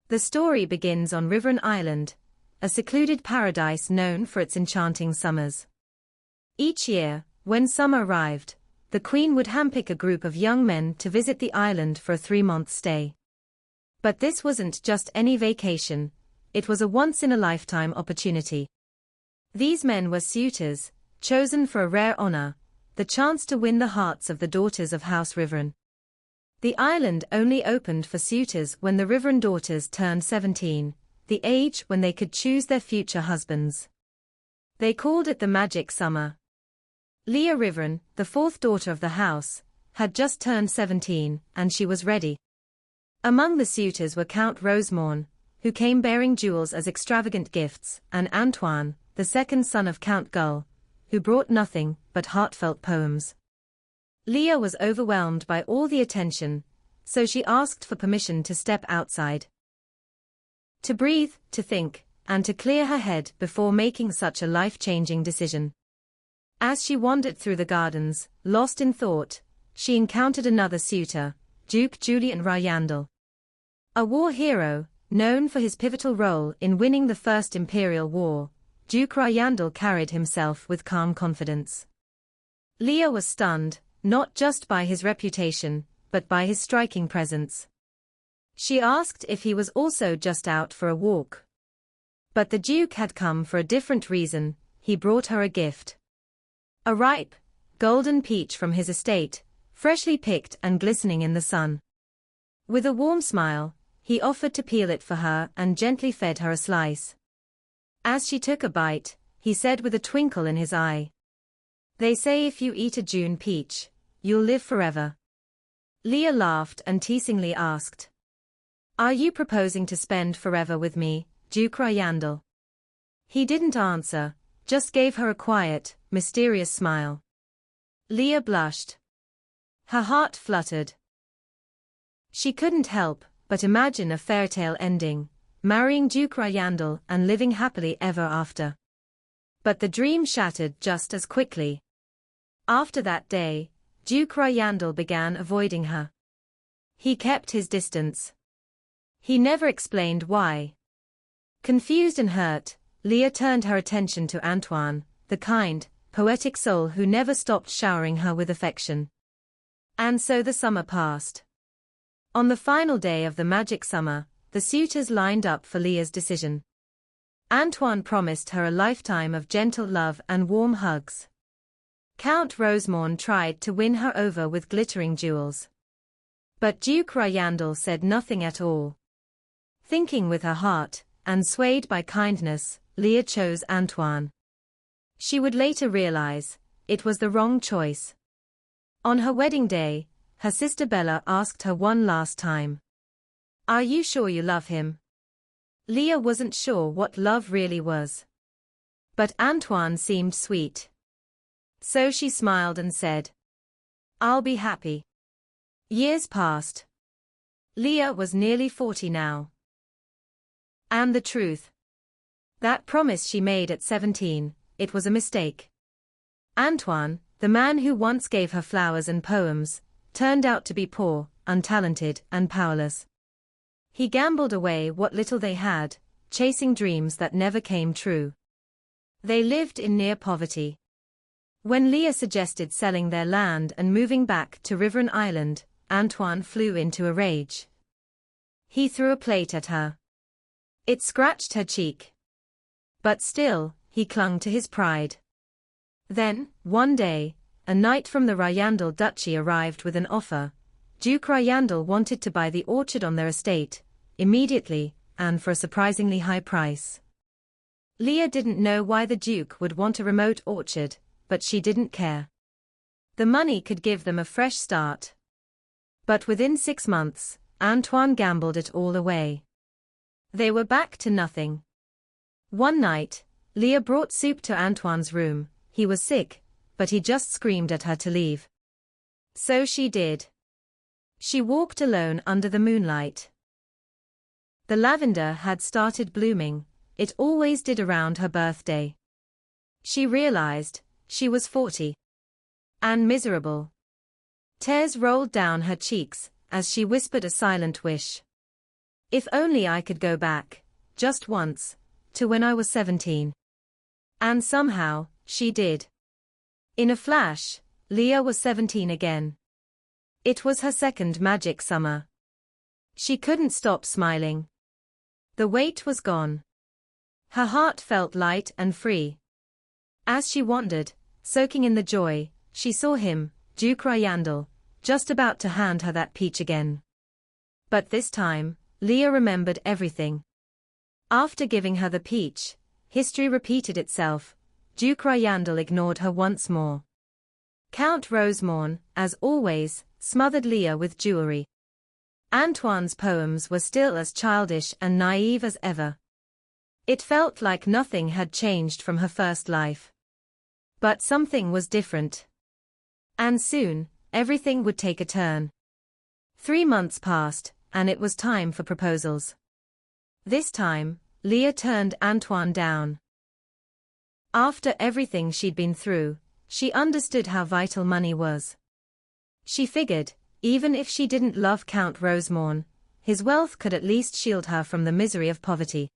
The story begins on Riverine Island, a secluded paradise known for its enchanting summers. Each year, when summer arrived, the queen would handpick a group of young men to visit the island for a 3-month stay. But this wasn't just any vacation, it was a once-in-a-lifetime opportunity. These men were suitors, chosen for a rare honor, the chance to win the hearts of the daughters of House Riverine. The island only opened for suitors when the Riverine daughters turned 17, the age when they could choose their future husbands. They called it the magic summer. Leah Riverine, the fourth daughter of the house, had just turned 17, and she was ready. Among the suitors were Count Rosemorn, who came bearing jewels as extravagant gifts, and Antoine, the second son of Count Gull, who brought nothing but heartfelt poems. Leah was overwhelmed by all the attention, so she asked for permission to step outside. To breathe, to think, and to clear her head before making such a life-changing decision. As she wandered through the gardens, lost in thought, she encountered another suitor, Duke Julian Ryandel. A war hero, known for his pivotal role in winning the First Imperial War, Duke Ryandel carried himself with calm confidence. Leah was stunned, not just by his reputation, but by his striking presence. She asked if he was also just out for a walk. But the Duke had come for a different reason. He brought her a gift. A ripe, golden peach from his estate, freshly picked and glistening in the sun. With a warm smile, he offered to peel it for her and gently fed her a slice. As she took a bite, he said with a twinkle in his eye, "They say if you eat a June peach, you'll live forever." Leah laughed and teasingly asked, "Are you proposing to spend forever with me, Duke Ryandel?" He didn't answer, just gave her a quiet, mysterious smile. Leah blushed. Her heart fluttered. She couldn't help but imagine a fairytale ending, marrying Duke Ryandel and living happily ever after. But the dream shattered just as quickly. After that day, Duke Ryandel began avoiding her. He kept his distance. He never explained why. Confused and hurt, Leah turned her attention to Antoine, the kind, poetic soul who never stopped showering her with affection. And so the summer passed. On the final day of the magic summer, the suitors lined up for Leah's decision. Antoine promised her a lifetime of gentle love and warm hugs. Count Rosemorn tried to win her over with glittering jewels. But Duke Ryandel said nothing at all. Thinking with her heart, and swayed by kindness, Leah chose Antoine. She would later realize, it was the wrong choice. On her wedding day, her sister Bella asked her one last time, "Are you sure you love him?" Leah wasn't sure what love really was. But Antoine seemed sweet. So she smiled and said, "I'll be happy." Years passed. Leah was nearly 40 now. And the truth. That promise she made at 17, it was a mistake. Antoine, the man who once gave her flowers and poems, turned out to be poor, untalented, and powerless. He gambled away what little they had, chasing dreams that never came true. They lived in near poverty. When Leah suggested selling their land and moving back to Riverine Island, Antoine flew into a rage. He threw a plate at her. It scratched her cheek. But still, he clung to his pride. Then, one day, a knight from the Ryandel Duchy arrived with an offer. Duke Ryandel wanted to buy the orchard on their estate, immediately, and for a surprisingly high price. Leah didn't know why the Duke would want a remote orchard, but she didn't care. The money could give them a fresh start. But within 6 months, Antoine gambled it all away. They were back to nothing. One night, Leah brought soup to Antoine's room. He was sick, but he just screamed at her to leave. So she did. She walked alone under the moonlight. The lavender had started blooming, it always did around her birthday. She realized, she was 40. And miserable. Tears rolled down her cheeks, as she whispered a silent wish. If only I could go back, just once, to when I was 17. And somehow, she did. In a flash, Leah was 17 again. It was her second magic summer. She couldn't stop smiling. The weight was gone. Her heart felt light and free. As she wandered, soaking in the joy, she saw him, Duke Ryandel, just about to hand her that peach again. But this time, Leah remembered everything. After giving her the peach, history repeated itself. Duke Ryandel ignored her once more. Count Rosemorn, as always, smothered Leah with jewelry. Antoine's poems were still as childish and naive as ever. It felt like nothing had changed from her first life. But something was different. And soon, everything would take a turn. 3 months passed, and it was time for proposals. This time, Leah turned Antoine down. After everything she'd been through, she understood how vital money was. She figured, even if she didn't love Count Rosemorn, his wealth could at least shield her from the misery of poverty.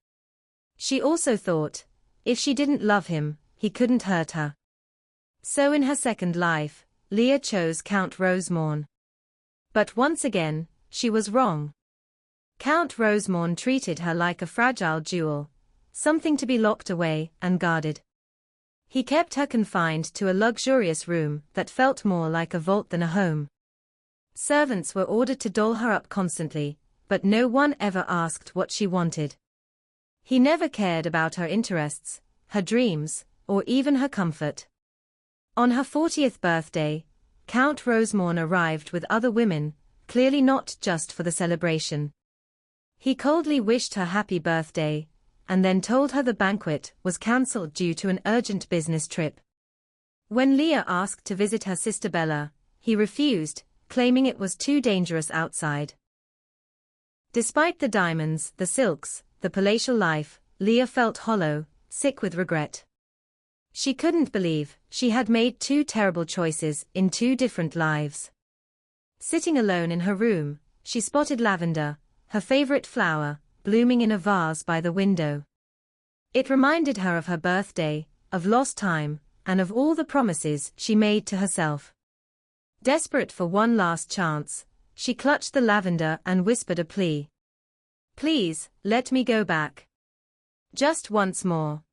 She also thought, if she didn't love him, he couldn't hurt her. So in her second life, Leah chose Count Rosemorn. But once again, she was wrong. Count Rosemorn treated her like a fragile jewel, something to be locked away and guarded. He kept her confined to a luxurious room that felt more like a vault than a home. Servants were ordered to doll her up constantly, but no one ever asked what she wanted. He never cared about her interests, her dreams, or even her comfort. On her 40th birthday, Count Rosemorn arrived with other women, clearly not just for the celebration. He coldly wished her happy birthday, and then told her the banquet was cancelled due to an urgent business trip. When Leah asked to visit her sister Bella, he refused, claiming it was too dangerous outside. Despite the diamonds, the silks, the palatial life, Leah felt hollow, sick with regret. She couldn't believe she had made 2 terrible choices in 2 different lives. Sitting alone in her room, she spotted lavender, her favorite flower, blooming in a vase by the window. It reminded her of her birthday, of lost time, and of all the promises she made to herself. Desperate for one last chance, she clutched the lavender and whispered a plea. "Please, let me go back. Just once more.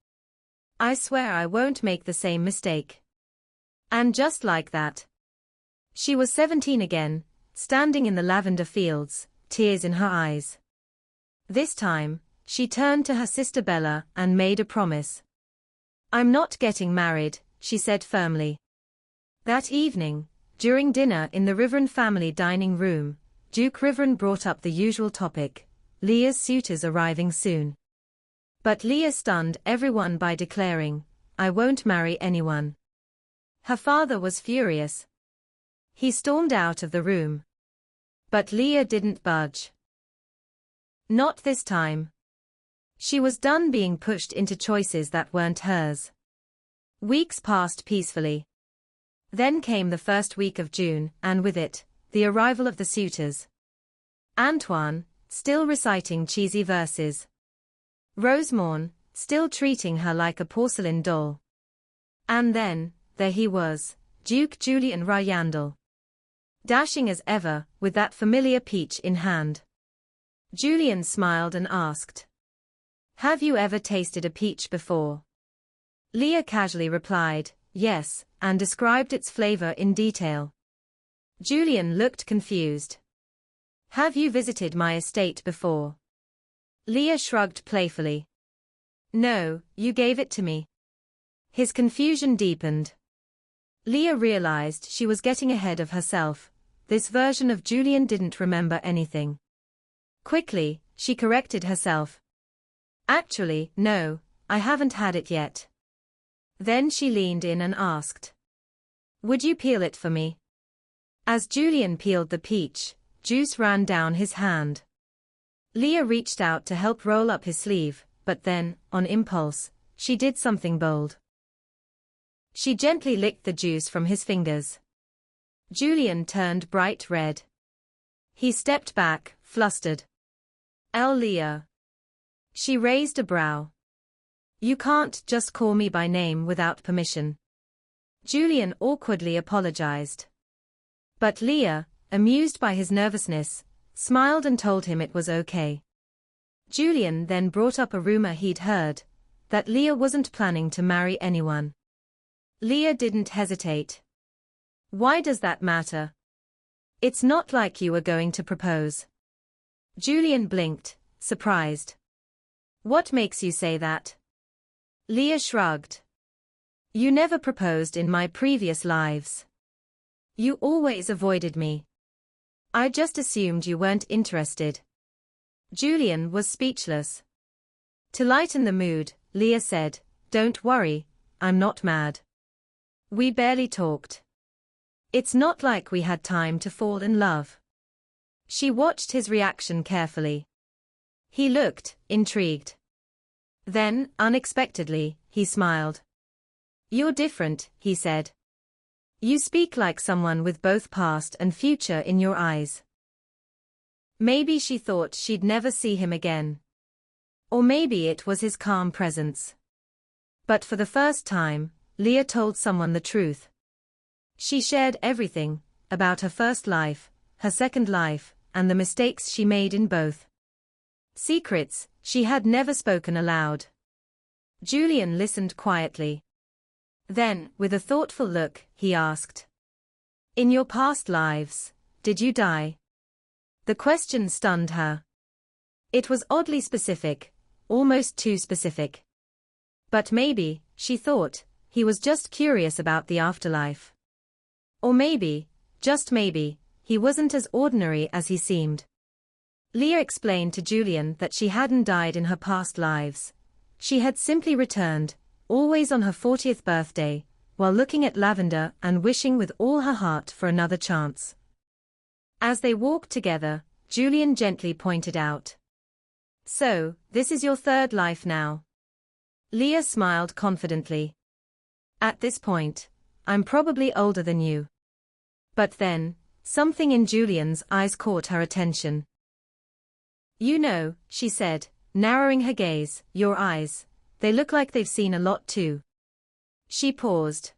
I swear I won't make the same mistake." And just like that, she was 17 again, standing in the lavender fields, tears in her eyes. This time, she turned to her sister Bella and made a promise. "I'm not getting married," she said firmly. That evening, during dinner in the Riveren family dining room, Duke Riveren brought up the usual topic, Leah's suitors arriving soon. But Leah stunned everyone by declaring, "I won't marry anyone." Her father was furious. He stormed out of the room. But Leah didn't budge. Not this time. She was done being pushed into choices that weren't hers. Weeks passed peacefully. Then came the first week of June, and with it, the arrival of the suitors. Antoine, still reciting cheesy verses. Rosemorn, still treating her like a porcelain doll. And then, there he was, Duke Julien Ryandel. Dashing as ever, with that familiar peach in hand. Julien smiled and asked, "Have you ever tasted a peach before?" Leah casually replied, "Yes," and described its flavor in detail. Julien looked confused. "Have you visited my estate before?" Leah shrugged playfully. "No, you gave it to me." His confusion deepened. Leah realized she was getting ahead of herself. This version of Julien didn't remember anything. Quickly, she corrected herself. "Actually, no, I haven't had it yet." Then she leaned in and asked, "Would you peel it for me?" As Julien peeled the peach, juice ran down his hand. Leah reached out to help roll up his sleeve, but then, on impulse, she did something bold. She gently licked the juice from his fingers. Julien turned bright red. He stepped back, flustered. Elle Leah. She raised a brow. You can't just call me by name without permission. Julian awkwardly apologized. But Leah, amused by his nervousness, smiled and told him it was okay. Julian then brought up a rumor he'd heard, that Leah wasn't planning to marry anyone. Leah didn't hesitate. Why does that matter? It's not like you were going to propose. Julian blinked, surprised. What makes you say that? Leah shrugged. You never proposed in my previous lives. You always avoided me. I just assumed you weren't interested. Julian was speechless. To lighten the mood, Leah said, Don't worry, I'm not mad. We barely talked. It's not like we had time to fall in love. She watched his reaction carefully. He looked intrigued. Then, unexpectedly, he smiled. You're different, he said. You speak like someone with both past and future in your eyes. Maybe she thought she'd never see him again. Or maybe it was his calm presence. But for the first time, Leah told someone the truth. She shared everything, about her first life, her second life, and the mistakes she made in both. Secrets she had never spoken aloud. Julian listened quietly. Then, with a thoughtful look, he asked. In your past lives, did you die? The question stunned her. It was oddly specific, almost too specific. But maybe, she thought, he was just curious about the afterlife. Or maybe, just maybe, he wasn't as ordinary as he seemed. Leah explained to Julian that she hadn't died in her past lives. She had simply returned, always on her 40th birthday, while looking at lavender and wishing with all her heart for another chance. As they walked together, Julian gently pointed out. So, this is your third life now. Leah smiled confidently. At this point, I'm probably older than you. But then, something in Julian's eyes caught her attention. You know, she said, narrowing her gaze, your eyes, they look like they've seen a lot too. She paused.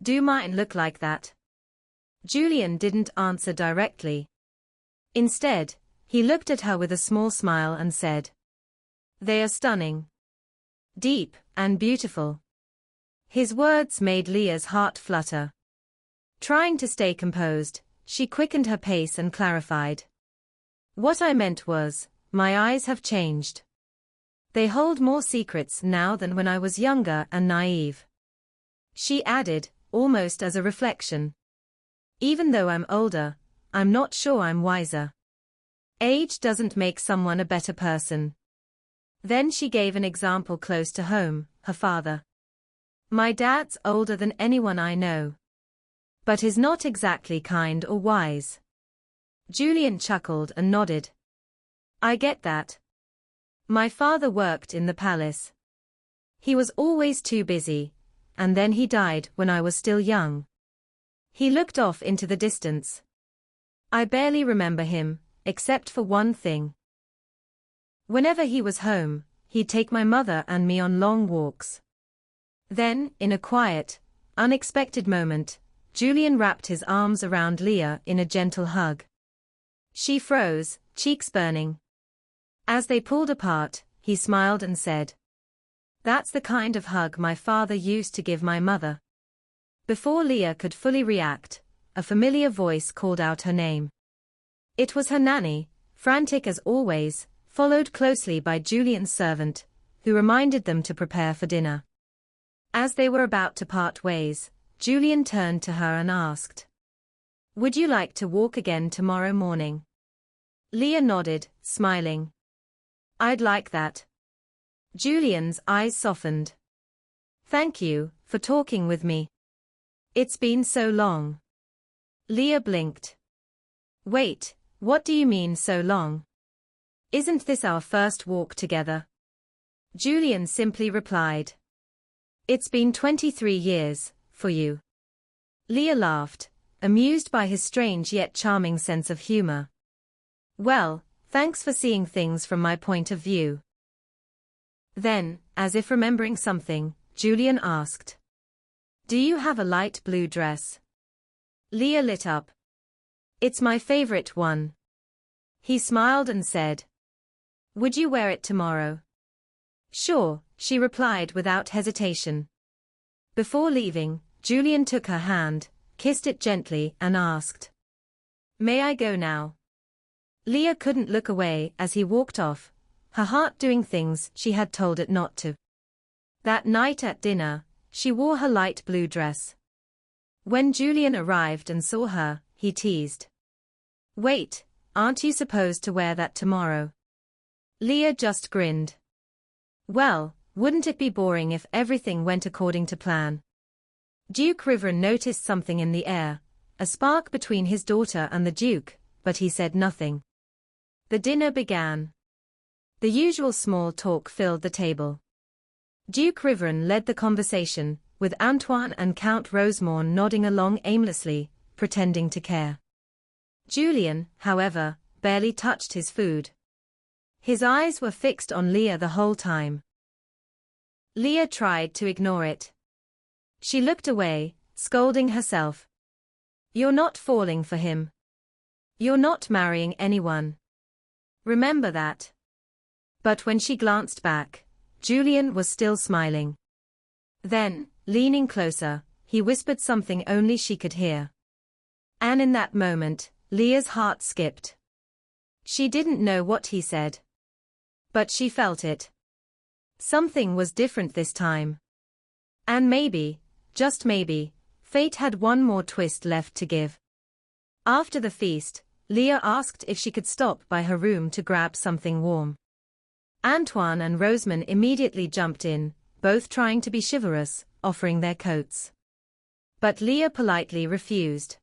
Do mine look like that? Julian didn't answer directly. Instead, he looked at her with a small smile and said, They are stunning. Deep and beautiful. His words made Leah's heart flutter. Trying to stay composed, she quickened her pace and clarified. What I meant was, my eyes have changed. They hold more secrets now than when I was younger and naive. She added, almost as a reflection. Even though I'm older, I'm not sure I'm wiser. Age doesn't make someone a better person. Then she gave an example close to home, her father. My dad's older than anyone I know. But he's not exactly kind or wise. Julian chuckled and nodded. I get that. My father worked in the palace. He was always too busy, and then he died when I was still young. He looked off into the distance. I barely remember him, except for one thing. Whenever he was home, he'd take my mother and me on long walks. Then, in a quiet, unexpected moment, Julian wrapped his arms around Leah in a gentle hug. She froze, cheeks burning. As they pulled apart, he smiled and said, That's the kind of hug my father used to give my mother. Before Leah could fully react, a familiar voice called out her name. It was her nanny, frantic as always, followed closely by Julian's servant, who reminded them to prepare for dinner. As they were about to part ways, Julian turned to her and asked, Would you like to walk again tomorrow morning? Leah nodded, smiling. I'd like that. Julian's eyes softened. Thank you for talking with me. It's been so long. Leah blinked. Wait, what do you mean so long? Isn't this our first walk together? Julian simply replied. It's been 23 years, for you. Leah laughed, amused by his strange yet charming sense of humor. Well, Thanks for seeing things from my point of view. Then, as if remembering something, Julian asked. Do you have a light blue dress? Leah lit up. It's my favorite one. He smiled and said. Would you wear it tomorrow? Sure, she replied without hesitation. Before leaving, Julian took her hand, kissed it gently and asked. May I go now? Leah couldn't look away as he walked off, her heart doing things she had told it not to. That night at dinner, she wore her light blue dress. When Julian arrived and saw her, he teased. Wait, aren't you supposed to wear that tomorrow? Leah just grinned. Well, wouldn't it be boring if everything went according to plan? Duke Riveren noticed something in the air, a spark between his daughter and the Duke, but he said nothing. The dinner began. The usual small talk filled the table. Duke Riveren led the conversation, with Antoine and Count Rosemorn nodding along aimlessly, pretending to care. Julian, however, barely touched his food. His eyes were fixed on Leah the whole time. Leah tried to ignore it. She looked away, scolding herself. You're not falling for him. You're not marrying anyone. Remember that. But when she glanced back, Julian was still smiling. Then, leaning closer, he whispered something only she could hear. And in that moment, Leah's heart skipped. She didn't know what he said. But she felt it. Something was different this time. And maybe, just maybe, fate had one more twist left to give. After the feast, Leah asked if she could stop by her room to grab something warm. Antoine and Rosemond immediately jumped in, both trying to be chivalrous, offering their coats. But Leah politely refused.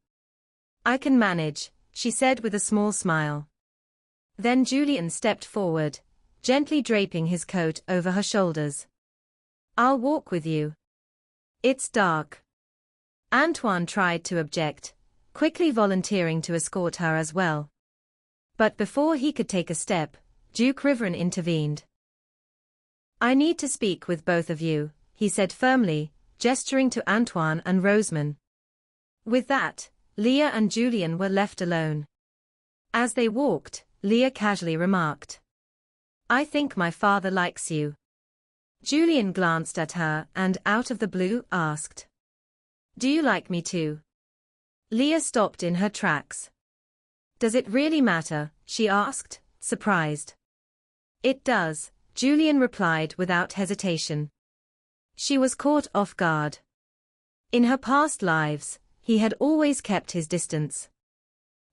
I can manage, she said with a small smile. Then Julian stepped forward, gently draping his coat over her shoulders. I'll walk with you. It's dark. Antoine tried to object, quickly volunteering to escort her as well. But before he could take a step, Duke Riveren intervened. I need to speak with both of you, he said firmly, gesturing to Antoine and Rosemond. With that, Leah and Julian were left alone. As they walked, Leah casually remarked. I think my father likes you. Julian glanced at her and, out of the blue, asked. Do you like me too? Leah stopped in her tracks. Does it really matter? She asked, surprised. It does, Julian replied without hesitation. She was caught off guard. In her past lives, he had always kept his distance.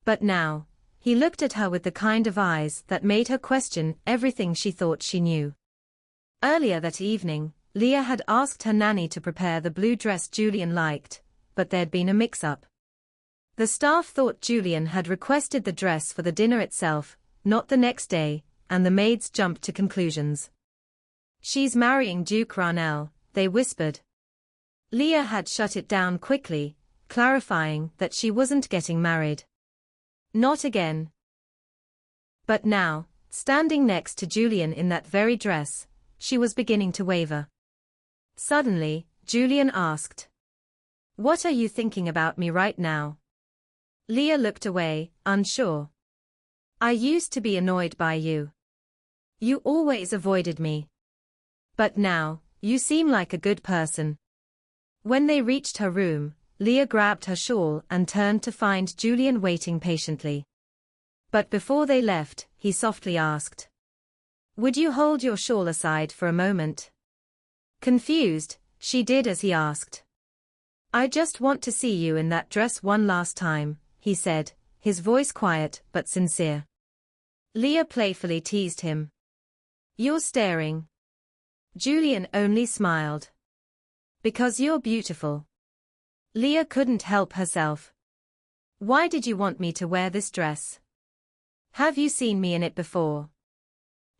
But now, he looked at her with the kind of eyes that made her question everything she thought she knew. Earlier that evening, Leah had asked her nanny to prepare the blue dress Julian liked, but there'd been a mix-up. The staff thought Julian had requested the dress for the dinner itself, not the next day, and the maids jumped to conclusions. She's marrying Duke Ranel, they whispered. Leah had shut it down quickly, clarifying that she wasn't getting married. Not again. But now, standing next to Julian in that very dress, she was beginning to waver. Suddenly, Julian asked. What are you thinking about me right now? Leah looked away, unsure. I used to be annoyed by you. You always avoided me. But now, you seem like a good person. When they reached her room, Leah grabbed her shawl and turned to find Julian waiting patiently. But before they left, he softly asked. Would you hold your shawl aside for a moment? Confused, she did as he asked. I just want to see you in that dress one last time, he said, his voice quiet but sincere. Leah playfully teased him. You're staring. Julian only smiled. Because you're beautiful. Leah couldn't help herself. Why did you want me to wear this dress? Have you seen me in it before?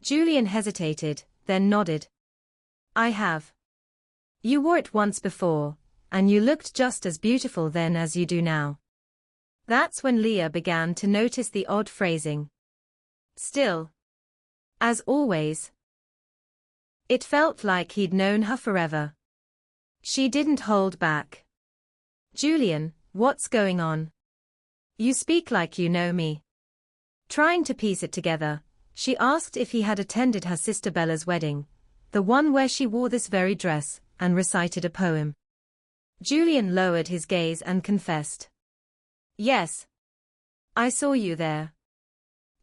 Julian hesitated, then nodded. I have. You wore it once before, and you looked just as beautiful then as you do now. That's when Leah began to notice the odd phrasing. Still, as always, it felt like he'd known her forever. She didn't hold back. Julian, what's going on? You speak like you know me. Trying to piece it together, she asked if he had attended her sister Bella's wedding, the one where she wore this very dress, and recited a poem. Julian lowered his gaze and confessed. Yes. I saw you there.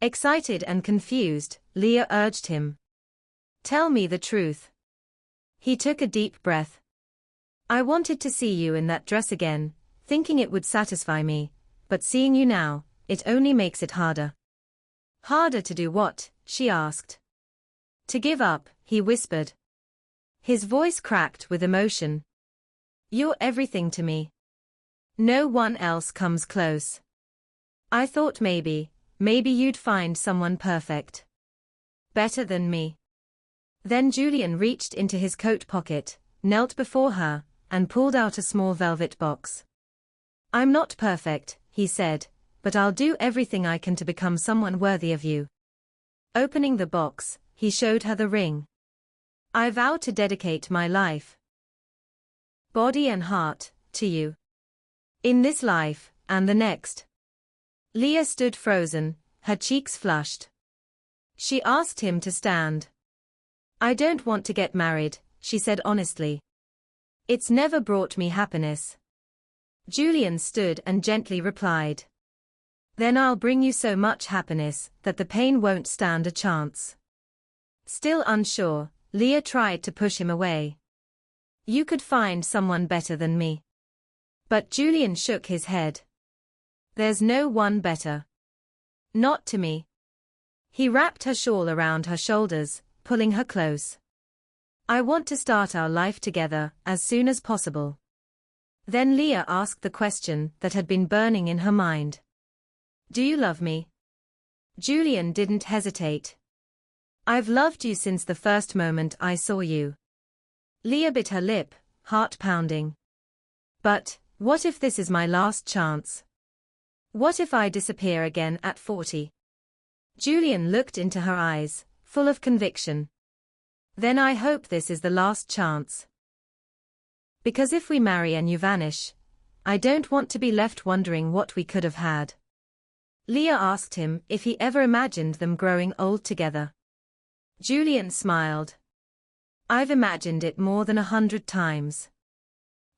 Excited and confused, Leah urged him. Tell me the truth. He took a deep breath. I wanted to see you in that dress again, thinking it would satisfy me, but seeing you now, it only makes it harder. Harder to do what? She asked. To give up, he whispered. His voice cracked with emotion. You're everything to me. No one else comes close. I thought maybe you'd find someone perfect. Better than me. Then Julian reached into his coat pocket, knelt before her, and pulled out a small velvet box. I'm not perfect, he said, but I'll do everything I can to become someone worthy of you. Opening the box, he showed her the ring. I vow to dedicate my life, body and heart, to you. In this life, and the next. Leah stood frozen, her cheeks flushed. She asked him to stand. I don't want to get married, she said honestly. It's never brought me happiness. Julian stood and gently replied. Then I'll bring you so much happiness that the pain won't stand a chance. Still unsure, Leah tried to push him away. You could find someone better than me. But Julian shook his head. There's no one better. Not to me. He wrapped her shawl around her shoulders, pulling her close. I want to start our life together as soon as possible. Then Leah asked the question that had been burning in her mind. Do you love me? Julian didn't hesitate. I've loved you since the first moment I saw you. Leah bit her lip, heart pounding. But, what if this is my last chance? What if I disappear again at 40? Julian looked into her eyes, full of conviction. Then I hope this is the last chance. Because if we marry and you vanish, I don't want to be left wondering what we could have had. Leah asked him if he ever imagined them growing old together. Julian smiled. I've imagined it more than 100 times.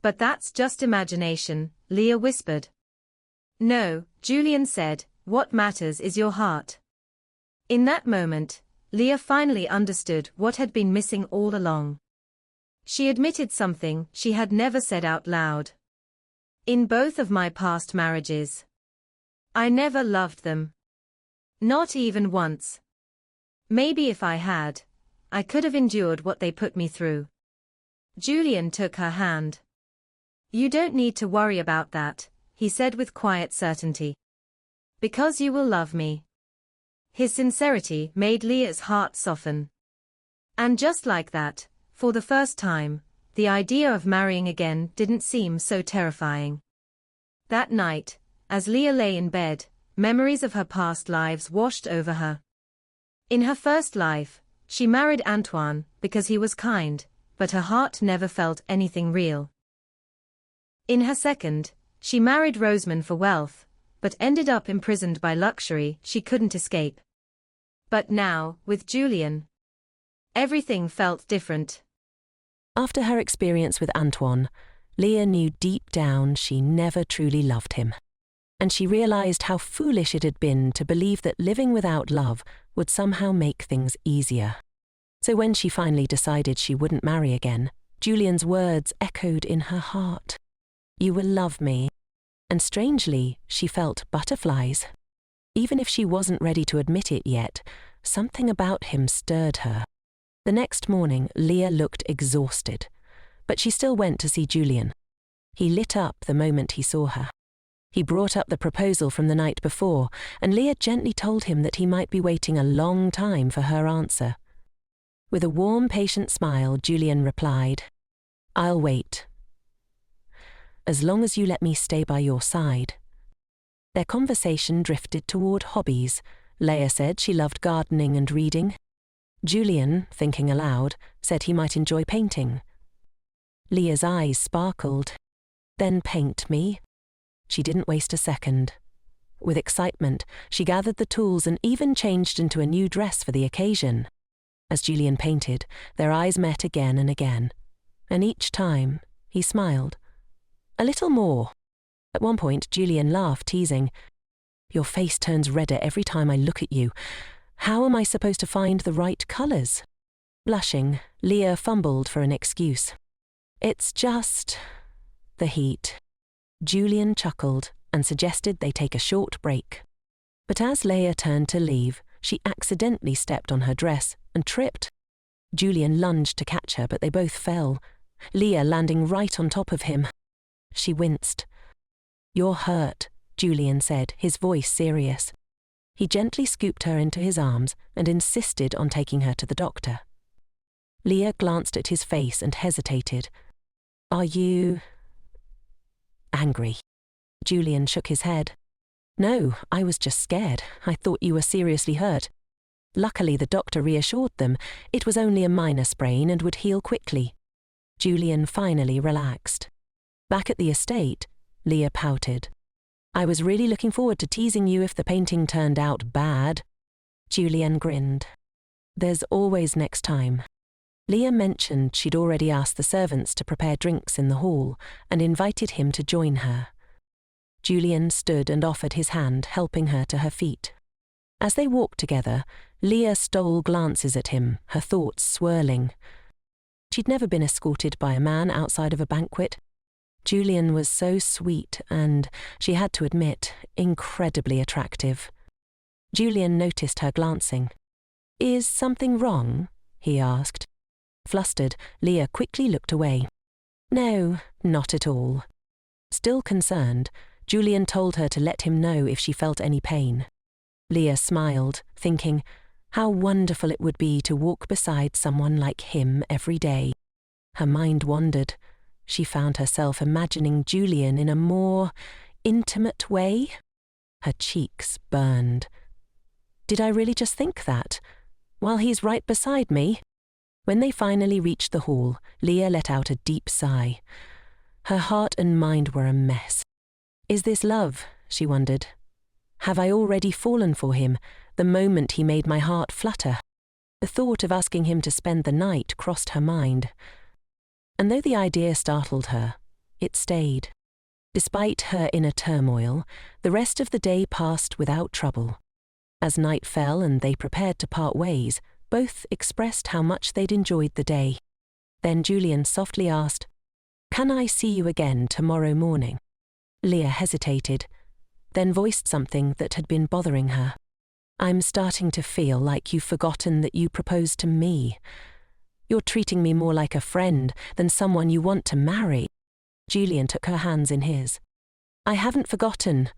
But that's just imagination, Leah whispered. No, Julian said, what matters is your heart. In that moment, Leah finally understood what had been missing all along. She admitted something she had never said out loud. In both of my past marriages, I never loved them. Not even once. Maybe if I had, I could have endured what they put me through. Julian took her hand. You don't need to worry about that, he said with quiet certainty. Because you will love me. His sincerity made Leah's heart soften. And just like that, for the first time, the idea of marrying again didn't seem so terrifying. That night, as Leah lay in bed, memories of her past lives washed over her. In her first life, she married Antoine because he was kind, but her heart never felt anything real. In her second, she married Roseman for wealth, but ended up imprisoned by luxury she couldn't escape. But now, with Julian, everything felt different. After her experience with Antoine, Leah knew deep down she never truly loved him. And she realized how foolish it had been to believe that living without love would somehow make things easier. So when she finally decided she wouldn't marry again, Julian's words echoed in her heart. You will love me. And strangely, she felt butterflies. Even if she wasn't ready to admit it yet, something about him stirred her. The next morning, Leah looked exhausted, but she still went to see Julian. He lit up the moment he saw her. He brought up the proposal from the night before, and Leah gently told him that he might be waiting a long time for her answer. With a warm, patient smile, Julian replied, I'll wait. As long as you let me stay by your side. Their conversation drifted toward hobbies, Leah said she loved gardening and reading. Julian, thinking aloud, said he might enjoy painting. Leah's eyes sparkled. Then paint me. She didn't waste a second. With excitement, she gathered the tools and even changed into a new dress for the occasion. As Julian painted, their eyes met again and again, and each time he smiled. A little more. At one point, Julian laughed, teasing, "Your face turns redder every time I look at you. How am I supposed to find the right colours?" Blushing, Leah fumbled for an excuse. "It's just the heat." Julian chuckled and suggested they take a short break. But as Leah turned to leave, she accidentally stepped on her dress and tripped. Julian lunged to catch her, but they both fell, Leah landing right on top of him. She winced. "You're hurt," Julian said, his voice serious. He gently scooped her into his arms and insisted on taking her to the doctor. Leah glanced at his face and hesitated. "Are you angry?" Julian shook his head. "No, I was just scared. I thought you were seriously hurt." Luckily, the doctor reassured them it was only a minor sprain and would heal quickly. Julian finally relaxed. Back at the estate, Leah pouted. "I was really looking forward to teasing you if the painting turned out bad." Julian grinned. "There's always next time." Leah mentioned she'd already asked the servants to prepare drinks in the hall and invited him to join her. Julian stood and offered his hand, helping her to her feet. As they walked together, Leah stole glances at him, her thoughts swirling. She'd never been escorted by a man outside of a banquet. Julian was so sweet and, she had to admit, incredibly attractive. Julian noticed her glancing. "Is something wrong?" he asked. Flustered, Leah quickly looked away. "No, not at all." Still concerned, Julian told her to let him know if she felt any pain. Leah smiled, thinking, how wonderful it would be to walk beside someone like him every day. Her mind wandered. She found herself imagining Julian in a more intimate way. Her cheeks burned. Did I really just think that? While he's right beside me? When they finally reached the hall, Leah let out a deep sigh. Her heart and mind were a mess. Is this love? She wondered. Have I already fallen for him, the moment he made my heart flutter? The thought of asking him to spend the night crossed her mind. And though the idea startled her, it stayed. Despite her inner turmoil, the rest of the day passed without trouble. As night fell and they prepared to part ways, both expressed how much they'd enjoyed the day. Then Julian softly asked, "Can I see you again tomorrow morning?" Leah hesitated, then voiced something that had been bothering her. "I'm starting to feel like you've forgotten that you proposed to me. You're treating me more like a friend than someone you want to marry." Julian took her hands in his. "I haven't forgotten,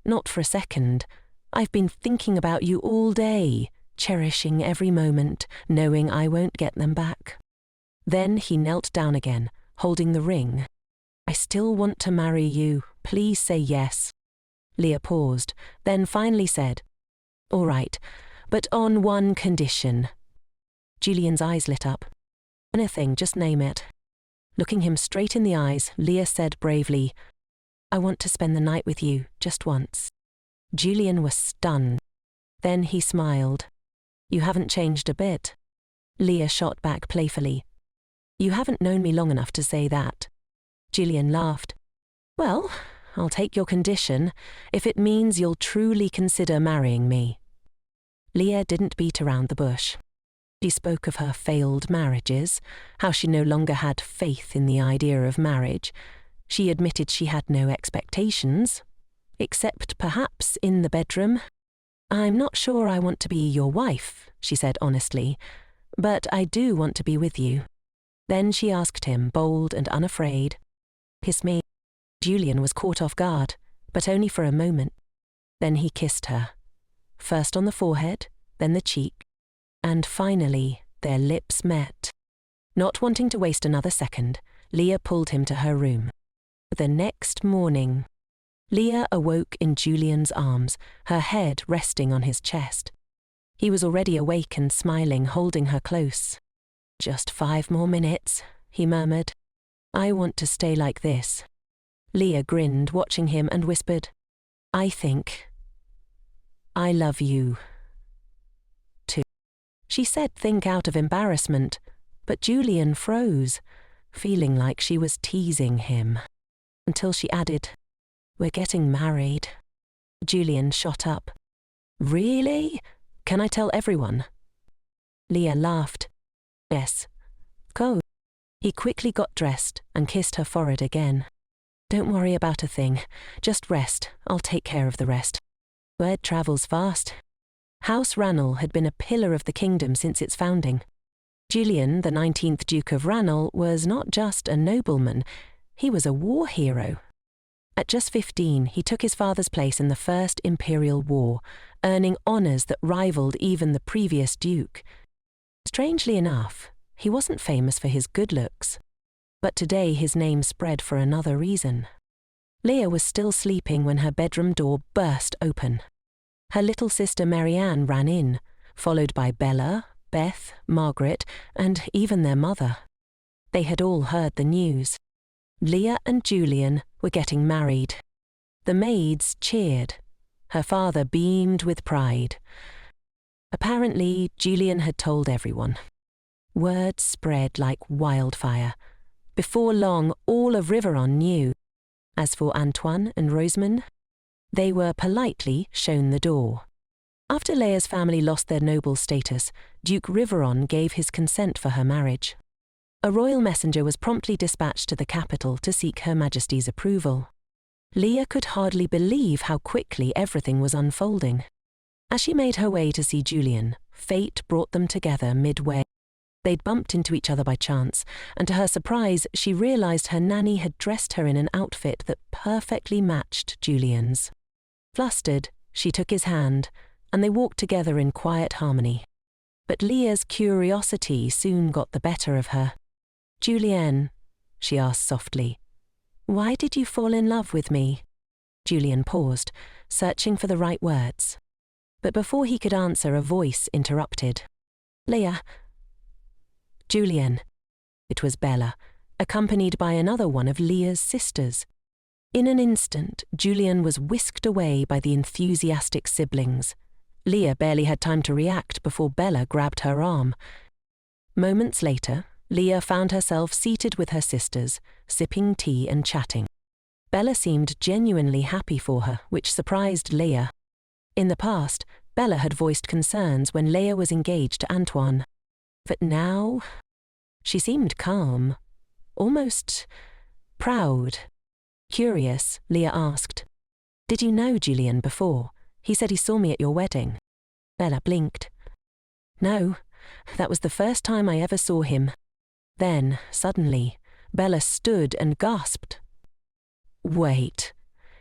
not for a second. I've been thinking about you all day, cherishing every moment, knowing I won't get them back." Then he knelt down again, holding the ring. "I still want to marry you. Please say yes." Leah paused, then finally said, "All right, but on one condition." Julian's eyes lit up. "Anything, just name it." Looking him straight in the eyes, Leah said bravely, "I want to spend the night with you, just once." Julian was stunned. Then he smiled. "You haven't changed a bit." Leah shot back playfully. "You haven't known me long enough to say that." Julian laughed. "Well, I'll take your condition, if it means you'll truly consider marrying me." Leah didn't beat around the bush. She spoke of her failed marriages, how she no longer had faith in the idea of marriage. She admitted she had no expectations, except perhaps in the bedroom. "I'm not sure I want to be your wife," she said honestly, "but I do want to be with you." Then she asked him, bold and unafraid, "Kiss me." Julian was caught off guard, but only for a moment. Then he kissed her, first on the forehead, then the cheek, and finally their lips met. Not wanting to waste another second, Leah pulled him to her room. The next morning, Leah awoke in Julian's arms, her head resting on his chest. He was already awake and smiling, holding her close. "Just 5 more minutes," he murmured. "I want to stay like this." Leah grinned, watching him, and whispered, "I think I love you too." She said think out of embarrassment, but Julian froze, feeling like she was teasing him, until she added, "We're getting married." Julian shot up. "Really? Can I tell everyone?" Leah laughed. "Yes. Go." He quickly got dressed and kissed her forehead again. "Don't worry about a thing. Just rest. I'll take care of the rest." Word travels fast. House Ranel had been a pillar of the kingdom since its founding. Julian, the 19th Duke of Ranel, was not just a nobleman, he was a war hero. At just 15, he took his father's place in the First Imperial War, earning honours that rivaled even the previous duke. Strangely enough, he wasn't famous for his good looks. But today his name spread for another reason. Leah was still sleeping when her bedroom door burst open. Her little sister Marianne ran in, followed by Bella, Beth, Margaret, and even their mother. They had all heard the news. Leah and Julian were getting married. The maids cheered. Her father beamed with pride. Apparently, Julian had told everyone. Word spread like wildfire. Before long, all of Riveron knew. As for Antoine and Rosamond, they were politely shown the door. After Leah's family lost their noble status, Duke Riveron gave his consent for her marriage. A royal messenger was promptly dispatched to the capital to seek Her Majesty's approval. Leah could hardly believe how quickly everything was unfolding. As she made her way to see Julian, fate brought them together midway. They'd bumped into each other by chance, and to her surprise, she realized her nanny had dressed her in an outfit that perfectly matched Julian's. Flustered, she took his hand, and they walked together in quiet harmony. But Leah's curiosity soon got the better of her. "Julian," she asked softly, "why did you fall in love with me?" Julian paused, searching for the right words. But before he could answer, a voice interrupted. "Leah." "Julian." It was Bella, accompanied by another one of Leah's sisters. In an instant, Julian was whisked away by the enthusiastic siblings. Leah barely had time to react before Bella grabbed her arm. Moments later, Leah found herself seated with her sisters, sipping tea and chatting. Bella seemed genuinely happy for her, which surprised Leah. In the past, Bella had voiced concerns when Leah was engaged to Antoine. But now, she seemed calm, almost proud. Curious, Leah asked, "Did you know Julian before? He said he saw me at your wedding." Bella blinked. "No, that was the first time I ever saw him." Then, suddenly, Bella stood and gasped. "Wait,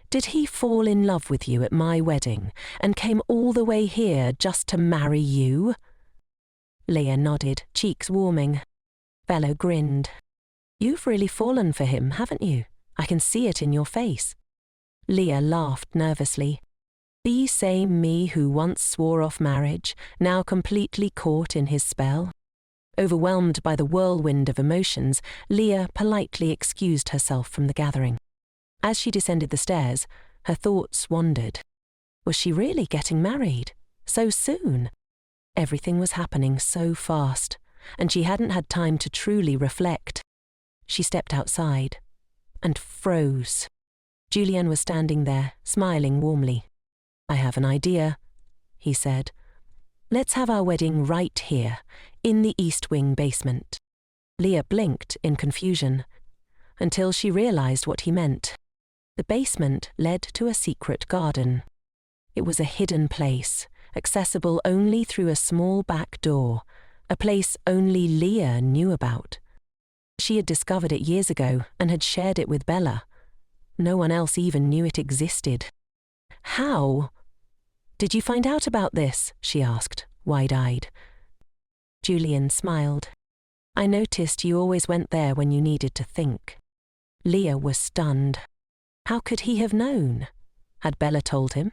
did he fall in love with you at my wedding and came all the way here just to marry you?" Leah nodded, cheeks warming. Bella grinned. "You've really fallen for him, haven't you? I can see it in your face." Leah laughed nervously. The same me who once swore off marriage, now completely caught in his spell. Overwhelmed by the whirlwind of emotions, Leah politely excused herself from the gathering. As she descended the stairs, her thoughts wandered. Was she really getting married? So soon? Everything was happening so fast, and she hadn't had time to truly reflect. She stepped outside and froze. Julian was standing there, smiling warmly. "I have an idea," he said. "Let's have our wedding right here, in the East Wing basement." Leah blinked in confusion, until she realized what he meant. The basement led to a secret garden. It was a hidden place, accessible only through a small back door, a place only Leah knew about. She had discovered it years ago and had shared it with Bella. No one else even knew it existed. "How did you find out about this?" she asked, wide-eyed. Julian smiled. "I noticed you always went there when you needed to think." Leah was stunned. How could he have known? had Bella told him.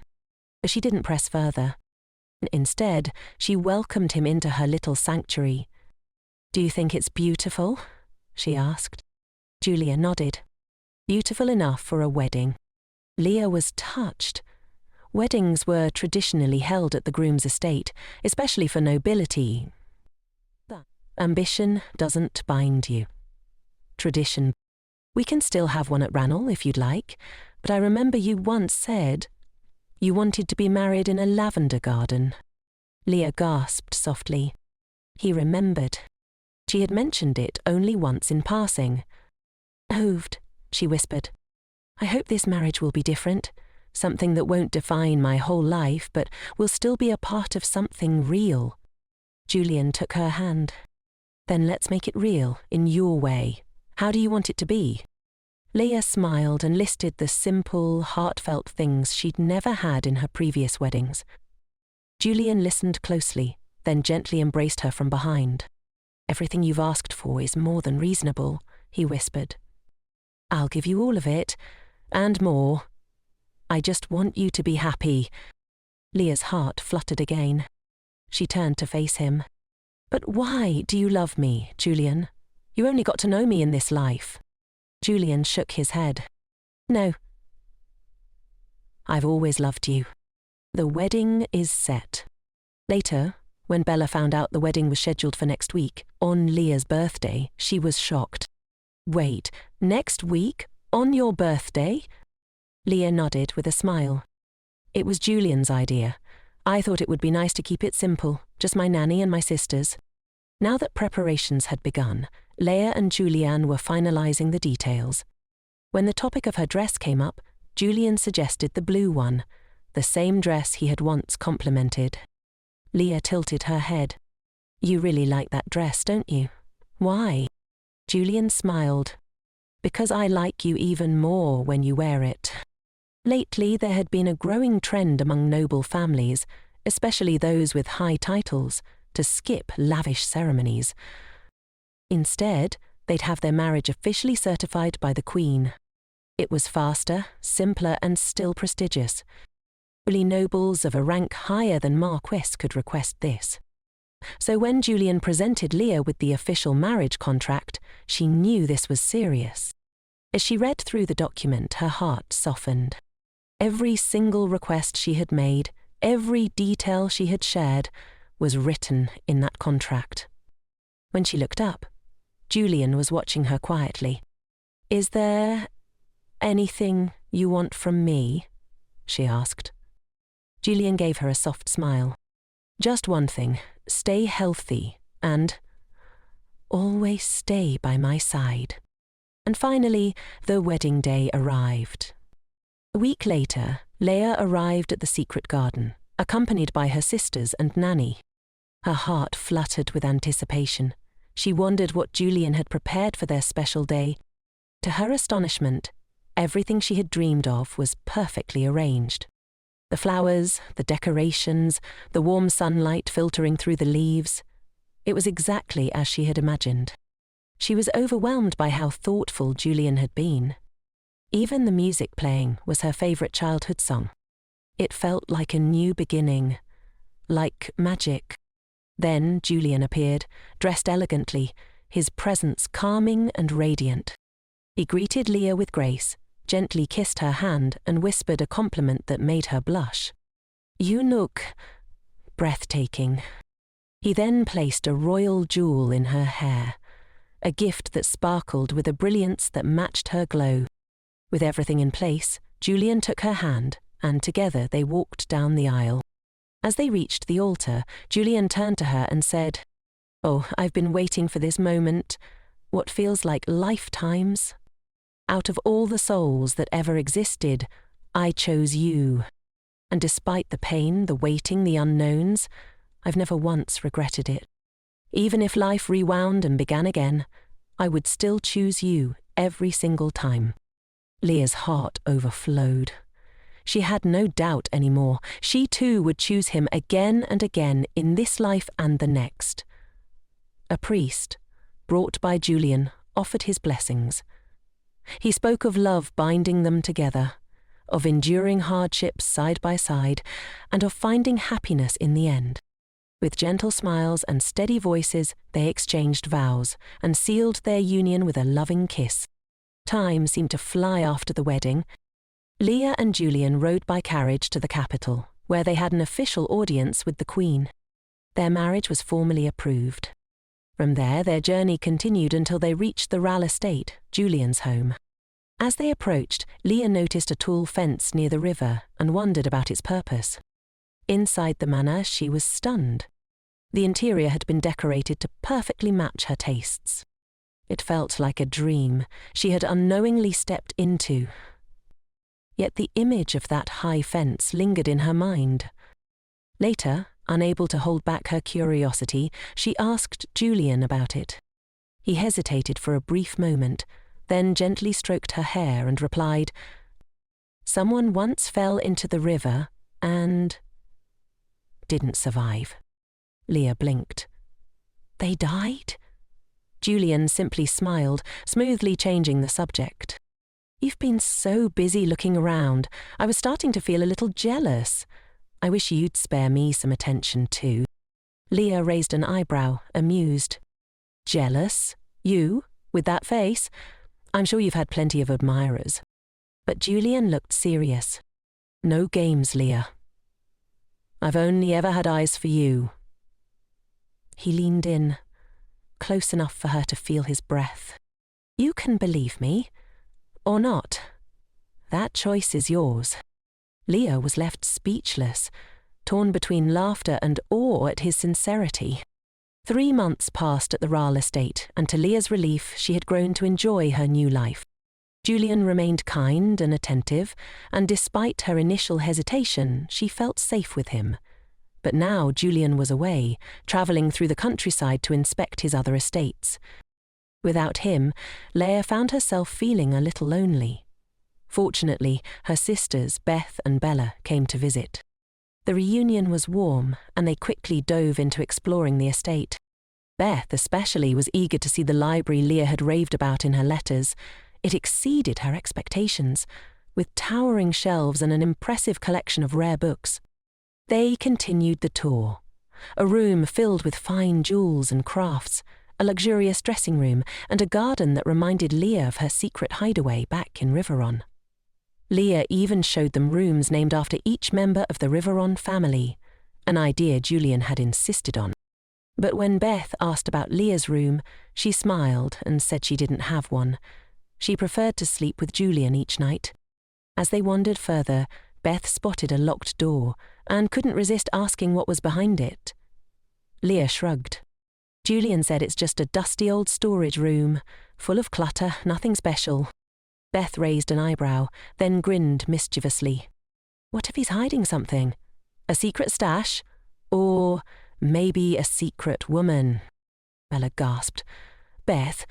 But she didn't press further. Instead, she welcomed him into her little sanctuary. "Do you think it's beautiful?" she asked. Julia nodded. Beautiful enough for a wedding. Leah was touched. Weddings were traditionally held at the groom's estate, especially for nobility. But ambition doesn't bind you. Tradition. "We can still have one at Ranelagh if you'd like, but I remember you once said you wanted to be married in a lavender garden." Leah gasped softly. He remembered. She had mentioned it only once in passing. "Oved," she whispered. "I hope this marriage will be different. Something that won't define my whole life, but will still be a part of something real." Julian took her hand. "Then let's make it real, in your way. How do you want it to be?" Leah smiled and listed the simple, heartfelt things she'd never had in her previous weddings. Julian listened closely, then gently embraced her from behind. "Everything you've asked for is more than reasonable," he whispered. "I'll give you all of it, and more. I just want you to be happy." Leah's heart fluttered again. She turned to face him. "But why do you love me, Julian? You only got to know me in this life." Julian shook his head. "No. I've always loved you. The wedding is set." Later, when Bella found out the wedding was scheduled for next week, on Leah's birthday, she was shocked. "Wait, next week? On your birthday?" Leah nodded with a smile. "It was Julian's idea. I thought it would be nice to keep it simple, just my nanny and my sisters." Now that preparations had begun, Leah and Julianne were finalizing the details. When the topic of her dress came up, Julian suggested the blue one, the same dress he had once complimented. Leah tilted her head. "You really like that dress, don't you? Why?" Julian smiled. "Because I like you even more when you wear it." Lately, there had been a growing trend among noble families, especially those with high titles, to skip lavish ceremonies. Instead, they'd have their marriage officially certified by the Queen. It was faster, simpler, and still prestigious. Only nobles of a rank higher than Marquess could request this. So when Julian presented Leah with the official marriage contract, she knew this was serious. As she read through the document, her heart softened. Every single request she had made, every detail she had shared, was written in that contract. When she looked up, Julian was watching her quietly. "Is there anything you want from me?" she asked. Julian gave her a soft smile. "Just one thing. Stay healthy and always stay by my side." And finally, the wedding day arrived. A week later, Leah arrived at the secret garden, accompanied by her sisters and nanny. Her heart fluttered with anticipation. She wondered what Julian had prepared for their special day. To her astonishment, everything she had dreamed of was perfectly arranged. The flowers, the decorations, the warm sunlight filtering through the leaves. It was exactly as she had imagined. She was overwhelmed by how thoughtful Julian had been. Even the music playing was her favourite childhood song. It felt like a new beginning, like magic. Then Julian appeared, dressed elegantly, his presence calming and radiant. He greeted Leah with grace, gently kissed her hand and whispered a compliment that made her blush. "You look breathtaking." He then placed a royal jewel in her hair, a gift that sparkled with a brilliance that matched her glow. With everything in place, Julian took her hand, and together they walked down the aisle. As they reached the altar, Julian turned to her and said, "Oh, I've been waiting for this moment, what feels like lifetimes. Out of all the souls that ever existed, I chose you. And despite the pain, the waiting, the unknowns, I've never once regretted it. Even if life rewound and began again, I would still choose you every single time." Leah's heart overflowed. She had no doubt anymore. She too would choose him again and again in this life and the next. A priest, brought by Julian, offered his blessings. He spoke of love binding them together, of enduring hardships side by side, and of finding happiness in the end. With gentle smiles and steady voices, they exchanged vows and sealed their union with a loving kiss. Time seemed to fly after the wedding. Leah and Julian rode by carriage to the capital, where they had an official audience with the Queen. Their marriage was formally approved. From there, their journey continued until they reached the Ral estate, Julian's home. As they approached, Leah noticed a tall fence near the river and wondered about its purpose. Inside the manor, she was stunned. The interior had been decorated to perfectly match her tastes. It felt like a dream she had unknowingly stepped into. Yet the image of that high fence lingered in her mind. Later, unable to hold back her curiosity, she asked Julian about it. He hesitated for a brief moment, then gently stroked her hair and replied, "Someone once fell into the river and didn't survive." Leah blinked. "They died?" Julian simply smiled, smoothly changing the subject. "You've been so busy looking around, I was starting to feel a little jealous. I wish you'd spare me some attention too." Leah raised an eyebrow, amused. "Jealous? You? With that face? I'm sure you've had plenty of admirers." But Julian looked serious. "No games, Leah. I've only ever had eyes for you." He leaned in, close enough for her to feel his breath. "You can believe me, or not. That choice is yours." Leah was left speechless, torn between laughter and awe at his sincerity. 3 months passed at the Ral estate, and to Leah's relief, she had grown to enjoy her new life. Julian remained kind and attentive, and despite her initial hesitation, she felt safe with him. But now Julian was away, travelling through the countryside to inspect his other estates. Without him, Leah found herself feeling a little lonely. Fortunately, her sisters, Beth and Bella, came to visit. The reunion was warm, and they quickly dove into exploring the estate. Beth especially was eager to see the library Leah had raved about in her letters. It exceeded her expectations, with towering shelves and an impressive collection of rare books. They continued the tour. A room filled with fine jewels and crafts, a luxurious dressing room, and a garden that reminded Leah of her secret hideaway back in Riveron. Leah even showed them rooms named after each member of the Riveron family, an idea Julian had insisted on. But when Beth asked about Leah's room, she smiled and said she didn't have one. She preferred to sleep with Julian each night. As they wandered further, Beth spotted a locked door and couldn't resist asking what was behind it. Leah shrugged. Julian said it's just a dusty old storage room, full of clutter, nothing special. Beth raised an eyebrow, then grinned mischievously. What if he's hiding something? A secret stash? Or maybe a secret woman? Bella gasped. Beth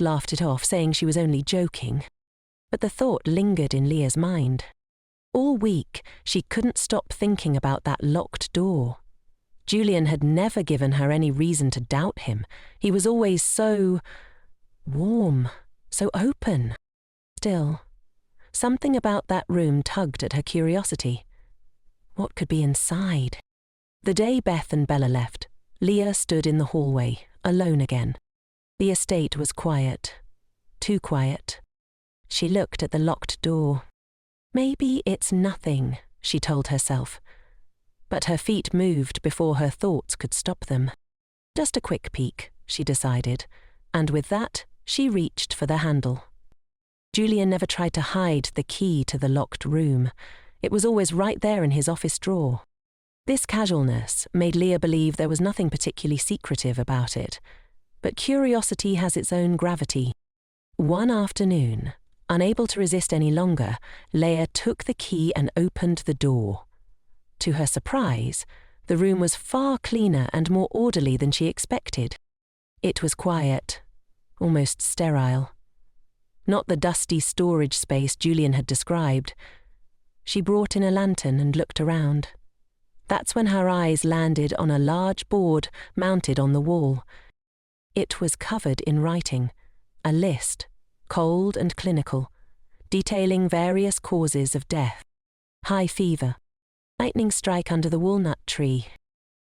laughed it off, saying she was only joking. But the thought lingered in Leah's mind. All week, she couldn't stop thinking about that locked door. Julian had never given her any reason to doubt him. He was always so warm, so open. Still, something about that room tugged at her curiosity. What could be inside? The day Beth and Bella left, Leah stood in the hallway, alone again. The estate was quiet, too quiet. She looked at the locked door. Maybe it's nothing, she told herself. But her feet moved before her thoughts could stop them. Just a quick peek, she decided, and with that, she reached for the handle. Julian never tried to hide the key to the locked room. It was always right there in his office drawer. This casualness made Leah believe there was nothing particularly secretive about it. But curiosity has its own gravity. One afternoon, unable to resist any longer, Leah took the key and opened the door. To her surprise, the room was far cleaner and more orderly than she expected. It was quiet, almost sterile. Not the dusty storage space Julian had described. She brought in a lantern and looked around. That's when her eyes landed on a large board mounted on the wall. It was covered in writing, a list, cold and clinical. detailing various causes of death. High fever, lightning strike under the walnut tree,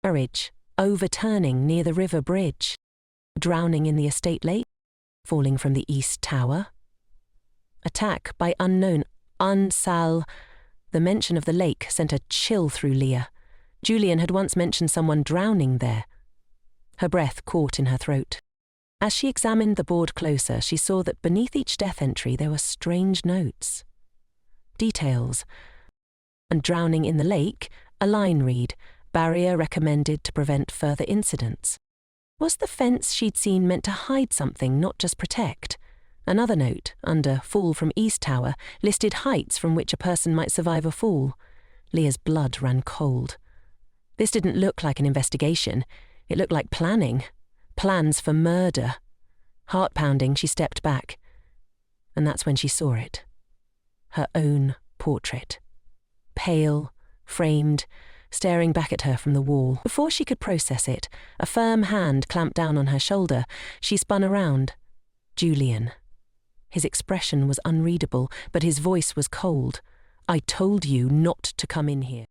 marriage, overturning near the river bridge, drowning in the estate lake, falling from the east tower, attack by unknown, unsal. The mention of the lake sent a chill through Leah. Julian had once mentioned someone drowning there. Her breath caught in her throat. As she examined the board closer, she saw that beneath each death entry there were strange notes. Details. And drowning in the lake, a line read, barrier recommended to prevent further incidents. Was the fence she'd seen meant to hide something, not just protect? Another note, under fall from East Tower, listed heights from which a person might survive a fall. Leah's blood ran cold. This didn't look like an investigation. It looked like planning. Plans for murder. Heart-pounding, she stepped back. And that's when she saw it. Her own portrait. Pale, framed, staring back at her from the wall. Before she could process it, a firm hand clamped down on her shoulder. She spun around. Julian. His expression was unreadable, but his voice was cold. "I told you not to come in here."